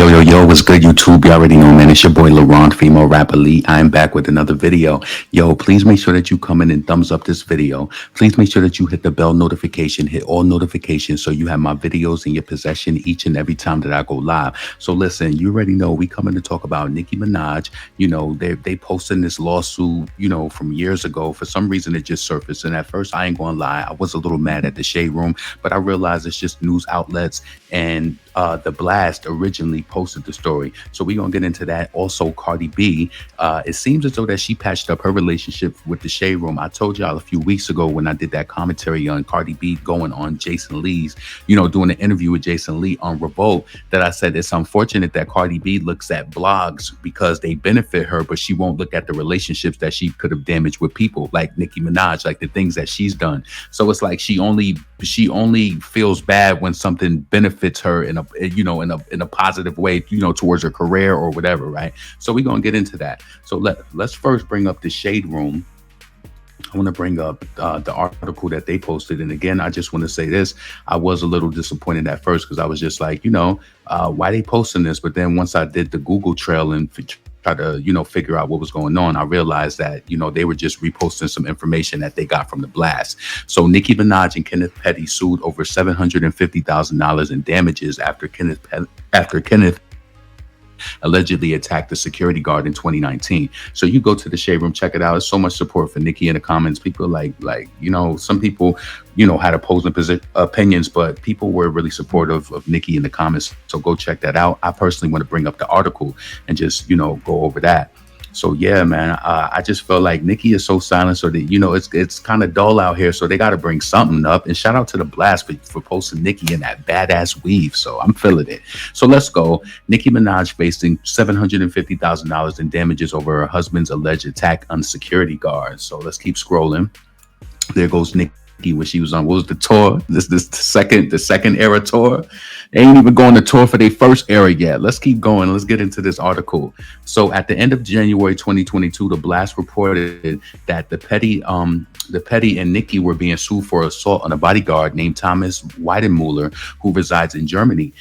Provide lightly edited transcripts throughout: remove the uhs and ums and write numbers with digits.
Yo, what's good, YouTube? You already know, man. It's your boy, LaRon, female rap elite. I am back with another video. Yo, please make sure that you come in and thumbs up this video. Please make sure that you hit the bell notification, hit all notifications so you have my videos in your possession each and every time that I go live. So listen, you already know we coming to talk about Nicki Minaj. You know, they posted this lawsuit, from years ago. For some reason, it just surfaced. And at first, I ain't gonna lie, I was a little mad at the Shade Room, but I realized it's just news outlets and the Blast originally posted the story. So we're going to get into that. Also, Cardi B, it seems as though that she patched up her relationship with the Shade Room. I told y'all a few weeks ago when I did that commentary on Cardi B going on Jason Lee's, doing an interview with Jason Lee on Revolt, that I said it's unfortunate that Cardi B looks at blogs because they benefit her, but she won't look at the relationships that she could have damaged with people like Nicki Minaj, like the things that she's done. So it's like she only feels bad when something benefits her in a positive way, towards her career or whatever, right? So we're gonna get into that. So let's first bring up the Shade Room. I want to bring up the article that they posted. And again, I just want to say this. I was a little disappointed at first because I was just like, why they posting this? But then once I did the Google trail and try to, figure out what was going on, I realized that, they were just reposting some information that they got from the Blast. So Nicki Minaj and Kenneth Petty sued over $750,000 in damages after Kenneth allegedly attacked the security guard in 2019. So you go to the Shade Room, check it out. There's so much support for Nicki in the comments. People some people, had opposing opinions, but people were really supportive of Nicki in the comments. So go check that out. I personally want to bring up the article and just, go over that. So yeah, man, I just felt like Nicki is so silent. So that, it's kind of dull out here. So they got to bring something up. And shout out to the Blast for posting Nicki in that badass weave. So I'm feeling it. So let's go. Nicki Minaj facing $750,000 in damages over her husband's alleged attack on security guards. So let's keep scrolling. There goes Nicki when she was on, what was the tour? The second era tour. They ain't even going to tour for their first era yet. Let's keep going. Let's get into this article. So at the end of January 2022, the Blast reported that the Petty and Nicki were being sued for assault on a bodyguard named Thomas Weidenmuller, who resides in Germany.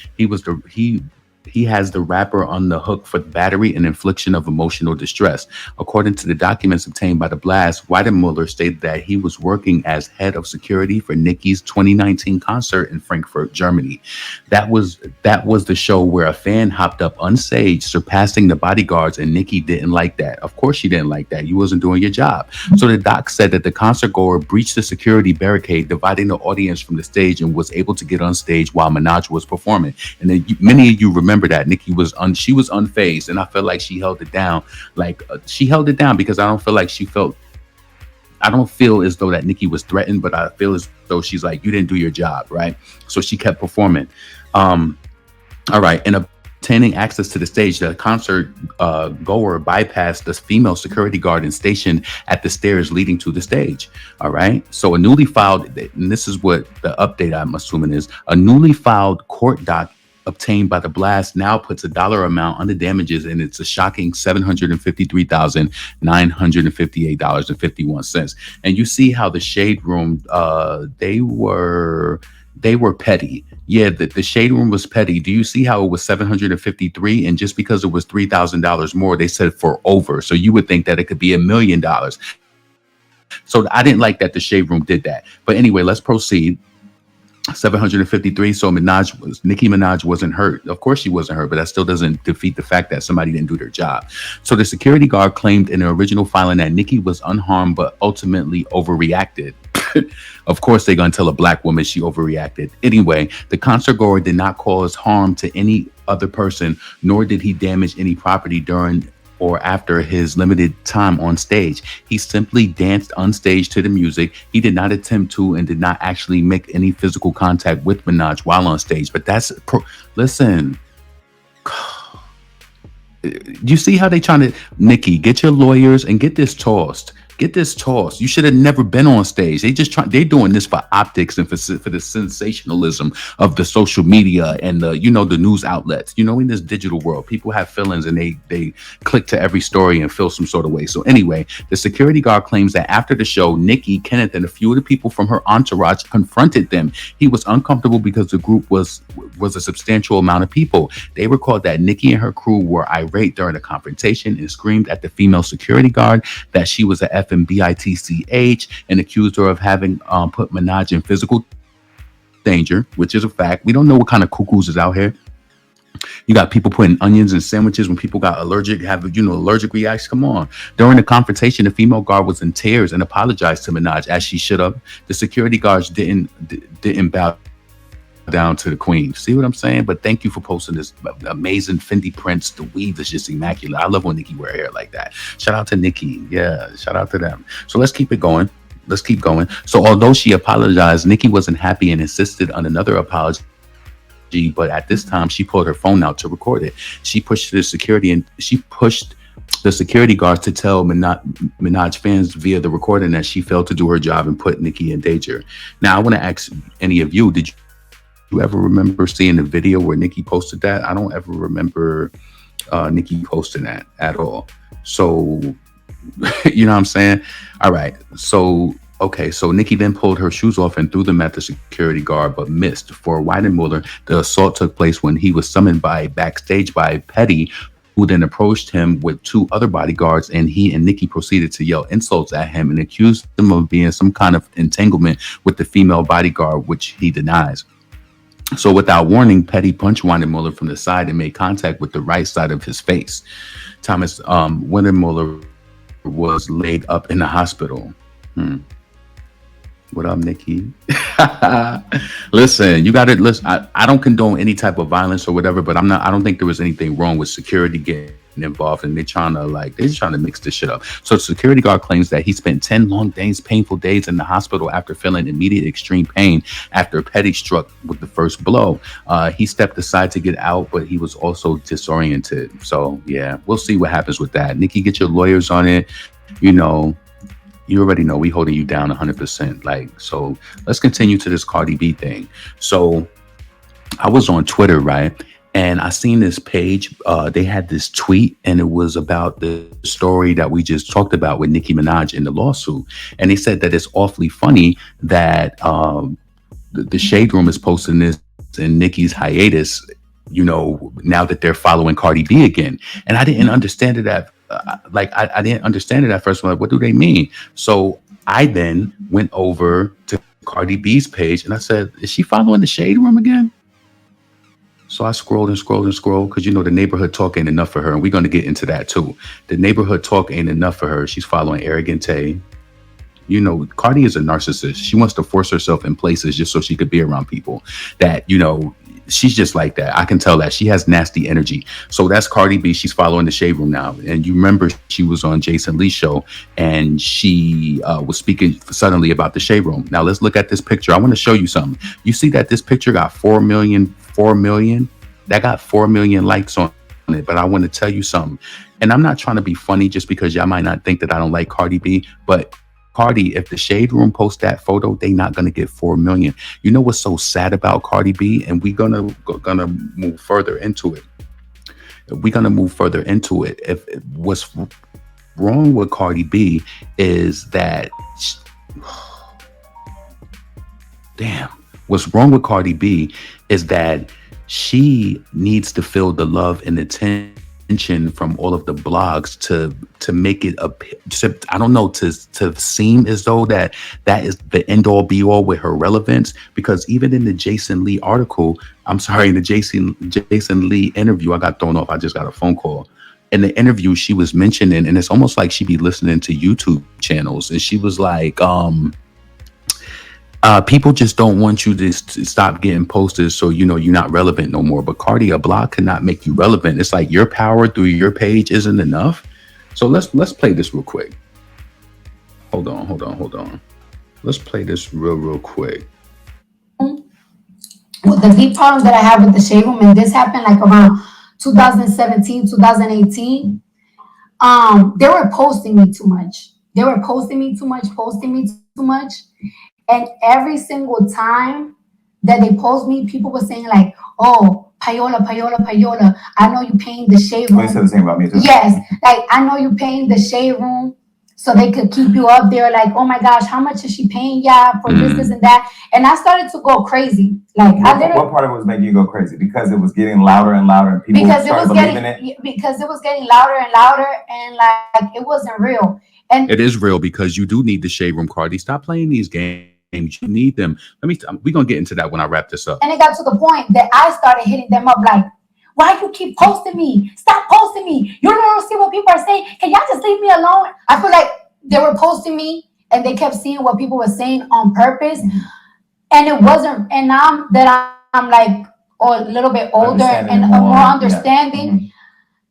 He has the rapper on the hook for battery and infliction of emotional distress. According to the documents obtained by the Blast, Weidenmuller stated that he was working as head of security for Nicki's 2019 concert in Frankfurt, Germany. That was the show where a fan hopped up on stage, surpassing the bodyguards, and Nicki didn't like that. Of course she didn't like that. You wasn't doing your job. So the doc said that the concert goer breached the security barricade, dividing the audience from the stage, and was able to get on stage while Minaj was performing. And then many of you remember that Nicki was unfazed, and I felt like she held it down. She held it down because I don't feel as though that Nicki was threatened, but I feel as though she's like, you didn't do your job, right? So she kept performing. All right, and obtaining access to the stage, the concert goer bypassed the female security guard and stationed at the stairs leading to the stage. All right, so a newly filed, and this is what the update I'm assuming is, a newly filed court doc obtained by the Blast now puts a dollar amount on the damages, and it's a shocking $753,958.51. And you see how the Shade Room, they were petty. Yeah, the Shade Room was petty. Do you see how it was 753, and just because it was $3,000 more, they said for over. So you would think that it could be $1 million. So I didn't like that the Shade Room did that. But anyway, let's proceed. 753. So Nicki Minaj wasn't hurt. Of course she wasn't hurt, but that still doesn't defeat the fact that somebody didn't do their job. So the security guard claimed in the original filing that Nicki was unharmed, but ultimately overreacted. Of course they're going to tell a black woman she overreacted. Anyway, the concert goer did not cause harm to any other person, nor did he damage any property during or after his limited time on stage. He simply danced on stage to the music. He did not attempt to and did not actually make any physical contact with Minaj while on stage. But listen, you see how they trying to, Nicki, get your lawyers and get this tossed. Get this tossed. You should have never been on stage. They're doing this for optics and for the sensationalism of the social media and the news outlets. In this digital world, people have feelings and they click to every story and feel some sort of way. So anyway, the security guard claims that after the show, Nicki, Kenneth, and a few of the people from her entourage confronted them. He was uncomfortable because the group was a substantial amount of people. They recalled that Nicki and her crew were irate during the confrontation and screamed at the female security guard that she was a effing bitch and accused her of having put Minaj in physical danger, which is a fact. We don't know what kind of cuckoos is out here. You got people putting onions in sandwiches when people got allergic reactions. Come on. During the confrontation, the female guard was in tears and apologized to Minaj, as she should have. The security guards didn't bow down to the queen. See what I'm saying? But thank you for posting this amazing Fendi prints. The weave is just immaculate. I love when Nicki wear hair like that. Shout out to Nicki. Yeah, shout out to them. So let's keep it going. Let's keep going. So although she apologized, Nicki wasn't happy and insisted on another apology. But at this time, she pulled her phone out to record it. She pushed the security guards to tell Minaj fans via the recording that she failed to do her job and put Nicki in danger. Now, I want to ask any of you, did you ever remember seeing the video where Nicki posted that? I don't ever remember Nicki posting that at all. So, you know what I'm saying? All right. So Nicki then pulled her shoes off and threw them at the security guard, but missed. For Weidenmuller, the assault took place when he was summoned backstage by Petty, who then approached him with two other bodyguards, and he and Nicki proceeded to yell insults at him and accused him of being some kind of entanglement with the female bodyguard, which he denies. So without warning, Petty punched Weidenmuller from the side and made contact with the right side of his face. Thomas Weidenmuller was laid up in the hospital. What up, Nicki? Listen, you got to listen. I don't condone any type of violence or whatever, but I don't think there was anything wrong with security getting involved, and they're trying to mix this shit up. So the security guard claims that he spent 10 long days, painful days in the hospital after feeling immediate extreme pain after Petty struck with the first blow. He stepped aside to get out, but he was also disoriented. So yeah, we'll see what happens with that. Nicki, get your lawyers on it. You already know we holding you down 100%. So let's continue to this Cardi B thing. So I was on Twitter, right? And I seen this page. They had this tweet, and it was about the story that we just talked about with Nicki Minaj in the lawsuit. And they said that it's awfully funny that the Shade Room is posting this in Nicki's hiatus, now that they're following Cardi B again. And I didn't understand it I didn't understand it at first. I'm like, what do they mean? So I then went over to Cardi B's page and I said, is she following the Shade Room again? So I scrolled because the neighborhood talk ain't enough for her, and we're going to get into that too. The neighborhood talk ain't enough for her. She's following Arrogant Tay. Cardi is a narcissist. She wants to force herself in places just so she could be around people that she's just like that. I can tell that she has nasty energy. So that's Cardi B. She's following the Shade Room now. And you remember she was on Jason Lee's show and she was speaking suddenly about the Shade Room. Now let's look at this picture. I want to show you something. You see that this picture got 4 million? That got 4 million likes on it. But I want to tell you something. And I'm not trying to be funny just because y'all might not think that I don't like Cardi B, but Cardi, if the Shade Room posts that photo, they not gonna get 4 million. You know what's so sad about Cardi B? And we're gonna move further into it. If what's wrong with Cardi B is that, what's wrong with Cardi B is that she needs to feel the love and attention from all of the blogs to make it to seem as though that is the end all be all with her relevance. Because even in the Jason Lee interview, I got thrown off. I just got a phone call. In the interview, she was mentioning, and it's almost like she be listening to YouTube channels, and she was like, people just don't want you to stop getting posted, so you're not relevant no more. But Cardi, a blog cannot make you relevant. It's like your power through your page isn't enough. So let's play this real quick. Hold on. Let's play this real quick. Well, the deep problem that I have with the Shade Room, and this happened like around 2017, 2018. They were posting me too much. They were posting me too much, and every single time that they post me, people were saying like, "Oh, Payola, Payola, Payola, I know you paying the shade room." They said the same about me too. Yes, like I know you paying the shade room so they could keep you up there. Like, oh my gosh, how much is she paying y'all for this, and that? And I started to go crazy. Like, what part of it was making you go crazy? Because it was getting louder and louder, and people started believing it. Because it was getting louder and louder, and like it wasn't real. And it is real because you do need the shade room, Cardi. Stop playing these games. You need them. We're gonna get into that when I wrap this up. And it got to the point that I started hitting them up like, why you keep posting me? Stop posting me. You don't see what people are saying. Can y'all just leave me alone? I feel like they were posting me and they kept seeing what people were saying on purpose. And it wasn't, and now that I'm like a little bit older and more understanding, yeah.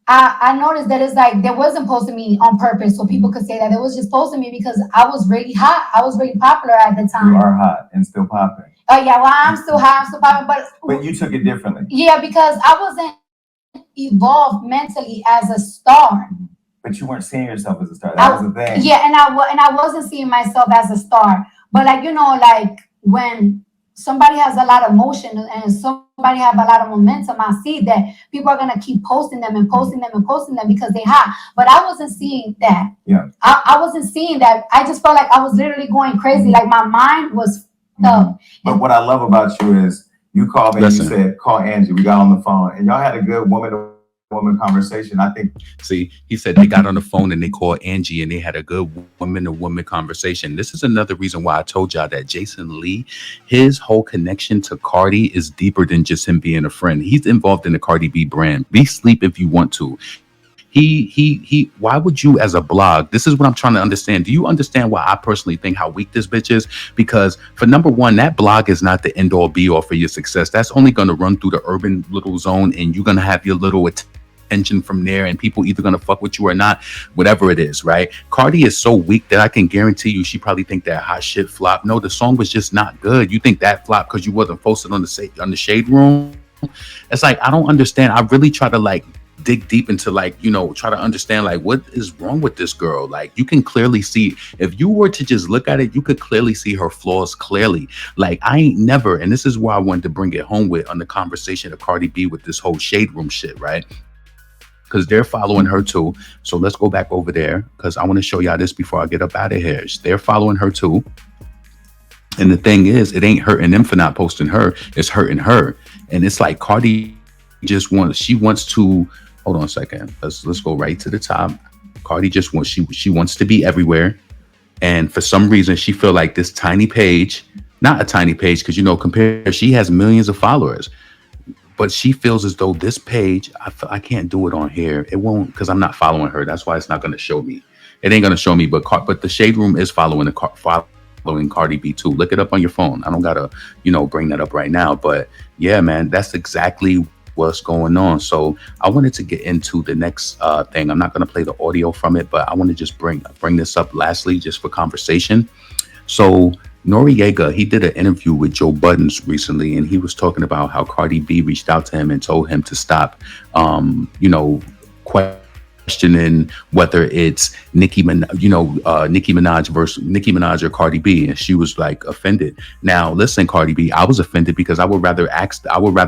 I noticed that it's like they wasn't posting me on purpose so people could say that. They was just posting me because I was really hot. I was really popular at the time. You are hot and still popping. Oh yeah, well I'm still hot, I'm still popping, but you took it differently. Yeah, because I wasn't evolved mentally as a star. But you weren't seeing yourself as a star. That was the thing. Yeah, and I wasn't seeing myself as a star. But like, you know, like when somebody has a lot of motion and somebody have a lot of momentum, I see that people are gonna keep posting them and posting them and posting them because they hot. But I wasn't seeing that. Yeah. I wasn't seeing that. I just felt like I was literally going crazy. Like my mind was up. But what I love about you is you called me and you said, call Angie. We got on the phone and y'all had a good woman conversation. I think. See, he said they got on the phone and they called Angie and they had a good woman to woman conversation. This is another reason why I told y'all that Jason Lee, his whole connection to Cardi is deeper than just him being a friend. He's involved in the Cardi B brand. Be sleep if you want to. Why would you, as a blog, this is what I'm trying to understand. Do you understand why I personally think how weak this bitch is? Because for number one, that blog is not the end all be all for your success. That's only going to run through the urban little zone and you're going to have your little attention from there and people either going to fuck with you or not, whatever it is, right? Cardi is so weak that I can guarantee you she probably think that hot shit flop. No, the song was just not good. You think that flop because you wasn't posted on the Shade Room? It's like, I don't understand. I really try to like dig deep into like, you know, try to understand like what is wrong with this girl. Like you can clearly see, if you were to just look at it, you could clearly see her flaws clearly. Like I ain't never, and this is where I wanted to bring it home with on the conversation of Cardi B with this whole Shade Room shit, right? Because they're following her too. So let's go back over there because I want to show y'all this before I get up out of here. They're following her too. And the thing is, it ain't hurting them for not posting her. It's hurting her. And it's like Cardi she wants to, hold on a second. Let's go right to the top. Cardi just wants, she wants to be everywhere. And for some reason, she feel like this tiny page, not a tiny page, because, you know, she has millions of followers. But she feels as though this page, I can't do it on here. It won't, because I'm not following her. That's why it's not going to show me. It ain't going to show me. But the Shade Room is following Cardi B too. Look it up on your phone. I don't got to, you know, bring that up right now. But yeah, man, that's exactly what's going on. So I wanted to get into the next thing. I'm not going to play the audio from it, but I want to just bring this up lastly, just for conversation. So Noriega, he did an interview with Joe Budden recently, and he was talking about how Cardi B reached out to him and told him to stop, you know, questioning whether it's Nicki Minaj versus Nicki Minaj or Cardi B, and she was like offended. Now, listen, Cardi B, I was offended because I would rather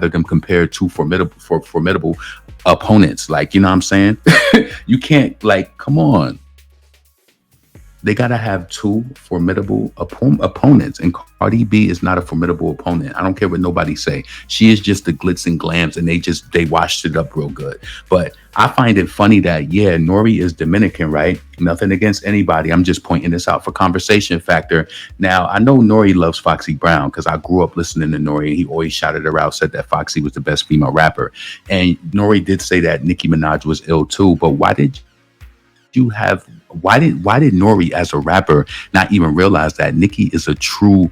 them compare two formidable opponents. Like, you know what I'm saying? You can't, like, come on. They gotta have two formidable opponents, and Cardi B is not a formidable opponent. I don't care what nobody say. She is just the glitz and glams, and they washed it up real good. But I find it funny that, yeah, Nori is Dominican, right? Nothing against anybody. I'm just pointing this out for conversation factor. Now, I know Nori loves Foxy Brown because I grew up listening to Nori, and he always shouted her out, said that Foxy was the best female rapper. And Nori did say that Nicki Minaj was ill too. But why did Nori as a rapper not even realize that Nicki is a true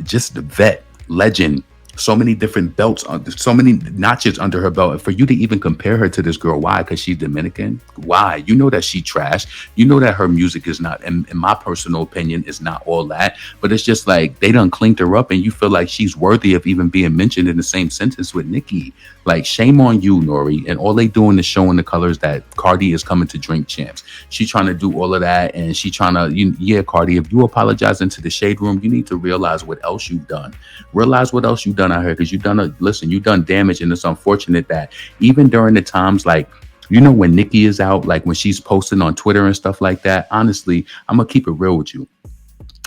just vet, legend, so many different belts, so many notches under her belt. And for you to even compare her to this girl, why? Because she's Dominican. Why? You know that she trash. You know that her music is not, in my personal opinion, is not all that. But it's just like they done cleaned her up, and you feel like she's worthy of even being mentioned in the same sentence with Nicki. Like, shame on you, Nori. And all they doing is showing the colors that Cardi is coming to Drink Champs. She trying to do all of that, and she trying to, yeah, Cardi, if you apologizing to the Shade Room, you need to realize what else you've done. Realize what else you've done out here, because you done damage, and it's unfortunate that even during the times like, when Nicki is out, like when she's posting on Twitter and stuff like that, honestly, I'm gonna keep it real with you.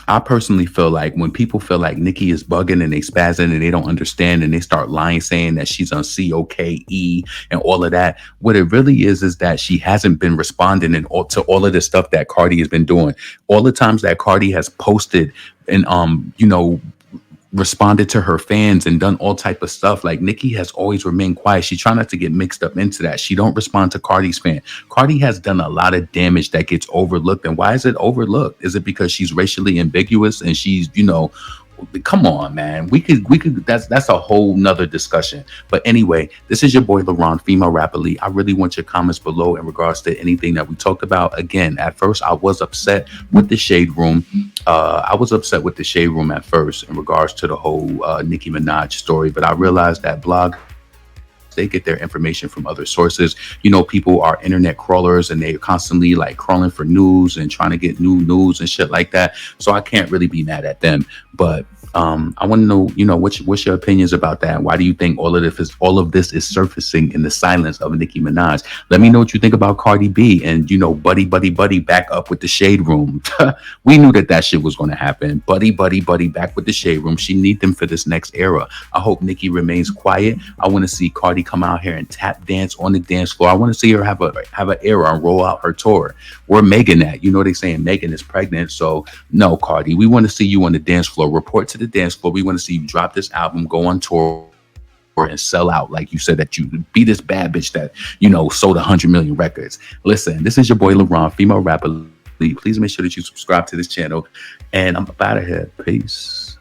I personally feel like when people feel like Nicki is bugging and they spazzing and they don't understand and they start lying, saying that she's on COKE and all of that, what it really is that she hasn't been responding to all of the stuff that Cardi has been doing. All the times that Cardi has posted and responded to her fans and done all type of stuff, like Nicki has always remained quiet. She try not to get mixed up into that. She don't respond to Cardi's fan. Cardi has done a lot of damage that gets overlooked. And why is it overlooked? Is it because she's racially ambiguous and she's, come on, man. We could that's a whole nother discussion. But anyway, this is your boy LaRon, female rapper Lee. I really want your comments below in regards to anything that we talked about. Again, at first I was upset with the Shade Room. I was upset with the Shade Room at first in regards to the whole Nicki Minaj story, but I realized that blog, they get their information from other sources. People are internet crawlers and they're constantly like crawling for news and trying to get new news and shit like that. So I can't really be mad at them. But I want to know, what's your opinions about that? Why do you think all of this is surfacing in the silence of Nicki Minaj? Let me know what you think about Cardi B and buddy back up with the Shade Room. We knew that shit was going to happen. Buddy back with the Shade Room. She need them for this next era. I hope Nicki remains quiet. I want to see Cardi come out here and tap dance on the dance floor. I want to see her have an era and roll out her tour. Where Megan at? They saying Megan is pregnant. So no, Cardi, we want to see you on the dance floor. Report to the dance floor. We want to see you drop this album, go on tour, and sell out like you said that you be this bad bitch that sold 100 million records. Listen, this is your boy LaRon, female rapper Lee. Please make sure that you subscribe to this channel, and I'm out of here. Peace.